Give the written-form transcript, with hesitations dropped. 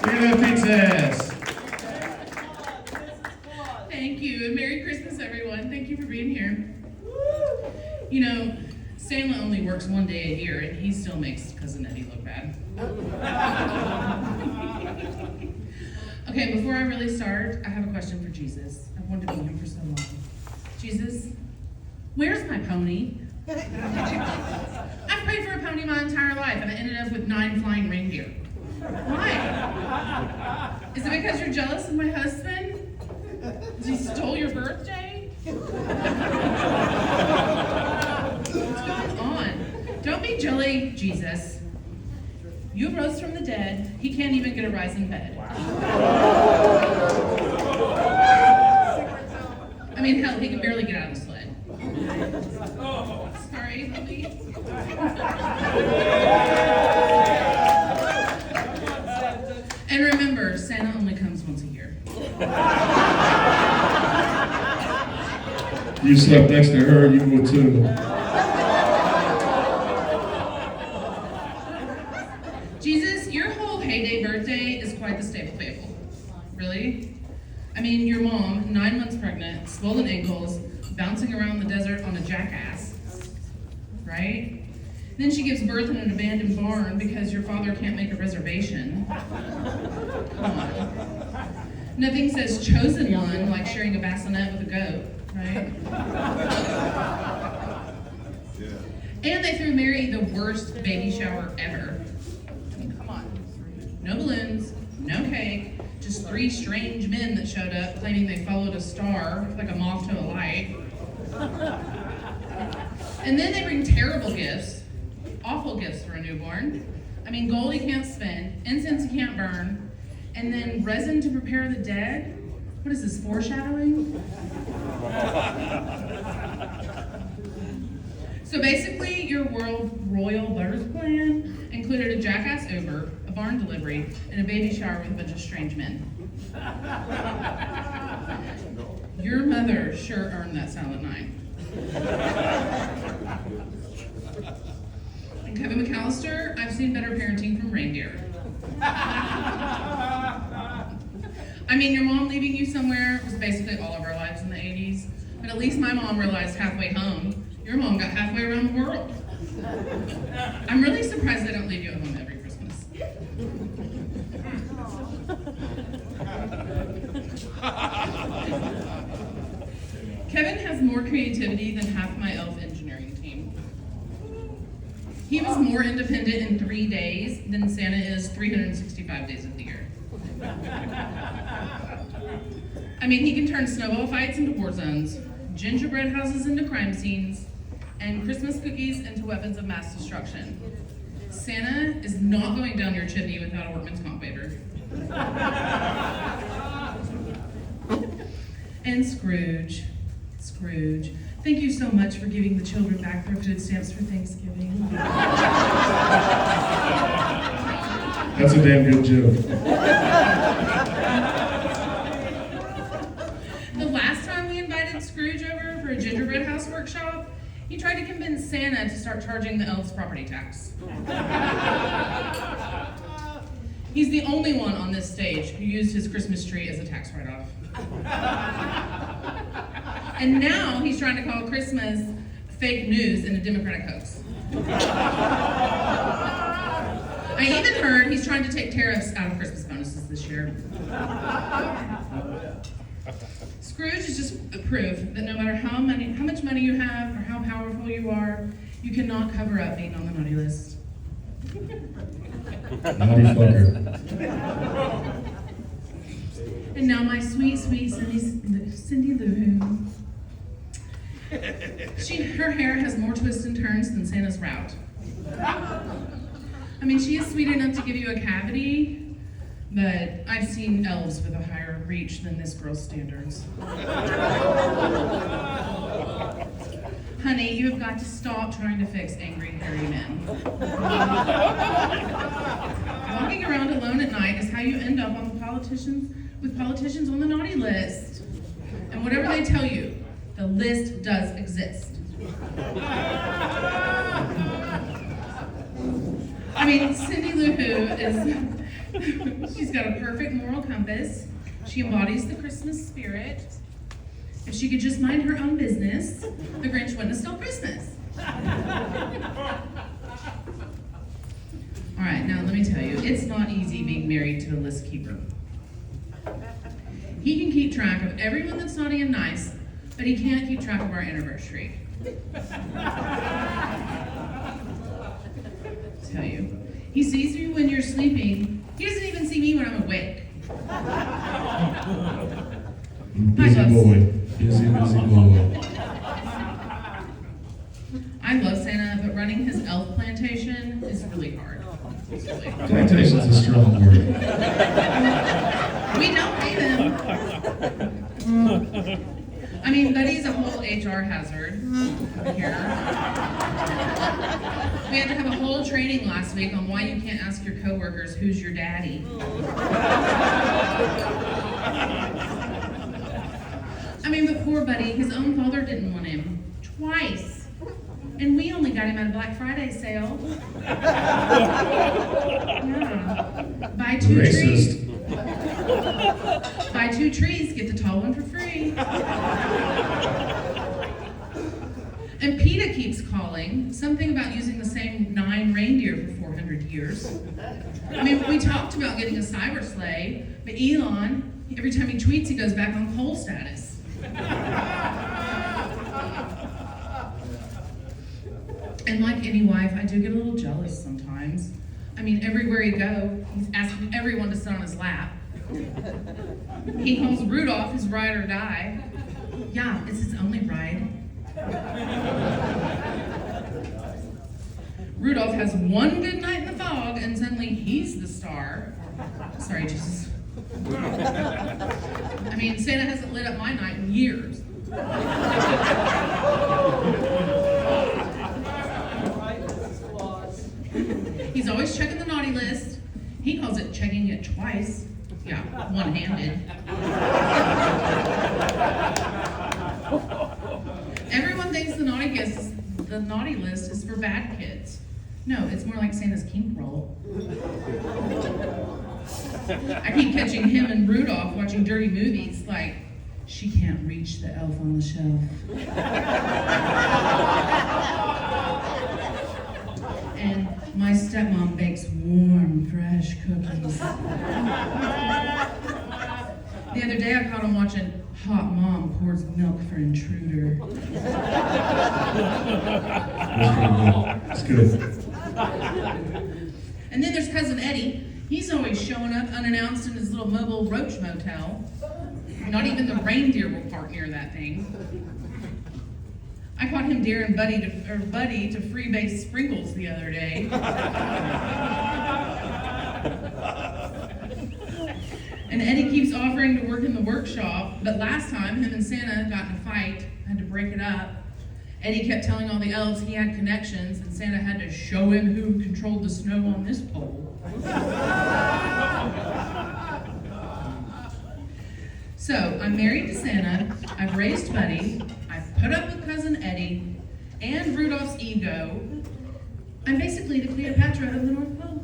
Give it pizzas. Thank you, and Merry Christmas, everyone. Thank you for being here. You know, Santa only works one day a year, and he still makes Cousin Eddie look bad. Okay, before I really start, I have a question for Jesus. I've wanted to meet him for so long. Jesus, where's my pony? I've prayed for a pony my entire life, and I ended up with 9 flying reindeer. Why? Is it because you're jealous of my husband? He stole your birthday? What's going on? Don't be jelly, Jesus. You rose from the dead. He can't even get a rise in bed. I mean, hell, he can barely get out of the sled. Sorry, Lily. And remember, Santa only comes once a year. You slept next to her, you would too. Jesus, your whole heyday birthday is quite the staple fable. Really? I mean, your mom, 9 months pregnant, swollen ankles, bouncing around the desert on a jackass. Right? Then she gives birth in an abandoned barn because your father can't make a reservation. Come on. Nothing says chosen one like sharing a bassinet with a goat, right? And they threw Mary the worst baby shower ever. I mean, come on. No balloons, no cake, just 3 strange men that showed up claiming they followed a star like a moth to a light. And then they bring terrible gifts. Awful gifts for a newborn. I mean, gold he can't spend, incense he can't burn, and then resin to prepare the dead? What is this, foreshadowing? So basically, your royal birth plan included a jackass Uber, a barn delivery, and a baby shower with a bunch of strange men. Your mother sure earned that silent night. And Kevin McAllister, I've seen better parenting from reindeer. I mean, your mom leaving you somewhere was basically all of our lives in the 80s, but at least my mom realized halfway home, your mom got halfway around the world. I'm really surprised they don't leave you at home every Christmas. Kevin has more creativity than half my elf engineering team. He was more independent in 3 days than Santa is 365 days of the year. I mean, he can turn snowball fights into war zones, gingerbread houses into crime scenes, and Christmas cookies into weapons of mass destruction. Santa is not going down your chimney without a workman's comp waiver. And Scrooge. Thank you so much for giving the children back their food stamps for Thanksgiving. That's a damn good joke. The last time we invited Scrooge over for a gingerbread house workshop, he tried to convince Santa to start charging the elves property tax. He's the only one on this stage who used his Christmas tree as a tax write-off. And now he's trying to call Christmas fake news and a Democratic hoax. I even heard he's trying to take tariffs out of Christmas bonuses this year. Scrooge is just a proof that no matter how much money you have or how powerful you are, you cannot cover up being on the naughty list. Naughty fucker. And now my sweet Cindy Lou Who. Her hair has more twists and turns than Santa's route. I mean, she is sweet enough to give you a cavity, but I've seen elves with a higher reach than this girl's standards. Honey, you have got to stop trying to fix angry, hairy men. Walking around alone at night is how you end up with politicians on the naughty list. And whatever they tell you, the list does exist. I mean, Cindy Lou Who is She's got a perfect moral compass. She embodies the Christmas spirit. If she could just mind her own business, the Grinch wouldn't have stole Christmas. All right, now let me tell you, it's not easy being married to a list keeper. He can keep track of everyone that's naughty and nice, but he can't keep track of our anniversary. Tell you, he sees you when you're sleeping. He doesn't even see me when I'm awake. Busy boy. Busy boy. I love Santa, but running his elf plantation is really hard. It's really hard. Plantation's a strong word. We don't pay them. I mean, Buddy's a whole HR hazard here. We had to have a whole training last week on why you can't ask your coworkers who's your daddy. I mean, but poor Buddy, his own father didn't want him. Twice. And we only got him at a Black Friday sale. Yeah. Buy two trees. Buy 2 trees, get the tall one for free. And PETA keeps calling, something about using the same 9 reindeer for 400 years. I mean, we talked about getting a cyber sleigh, but Elon, every time he tweets, he goes back on coal status. And like any wife, I do get a little jealous sometimes. I mean, everywhere he goes, he's asking everyone to sit on his lap. He calls Rudolph his ride or die. Yeah, it's his only ride. Rudolph has one good night in the fog, and suddenly he's the star. Sorry, Jesus. I mean, Santa hasn't lit up my night in years. He's always checking the naughty list. He calls it checking it twice. Yeah, one-handed. Everyone thinks the naughty list is for bad kids. No, it's more like Santa's kink roll. I keep catching him and Rudolph watching dirty movies like, she can't reach the elf on the shelf. And my stepmom bakes warm, fresh cookies. The other day I caught him watching Hot Mom Pours Milk for Intruder. That's good. And then there's Cousin Eddie. He's always showing up unannounced in his little mobile roach motel. Not even the reindeer will park near that thing. I caught him daring Buddy to freebase sprinkles the other day. And Eddie keeps offering to work in the workshop, but last time him and Santa got in a fight, had to break it up. Eddie kept telling all the elves he had connections, and Santa had to show him who controlled the snow on this pole. So, I'm married to Santa, I've raised Buddy, I've put up with Cousin Eddie, and Rudolph's ego. I'm basically the Cleopatra of the North Pole.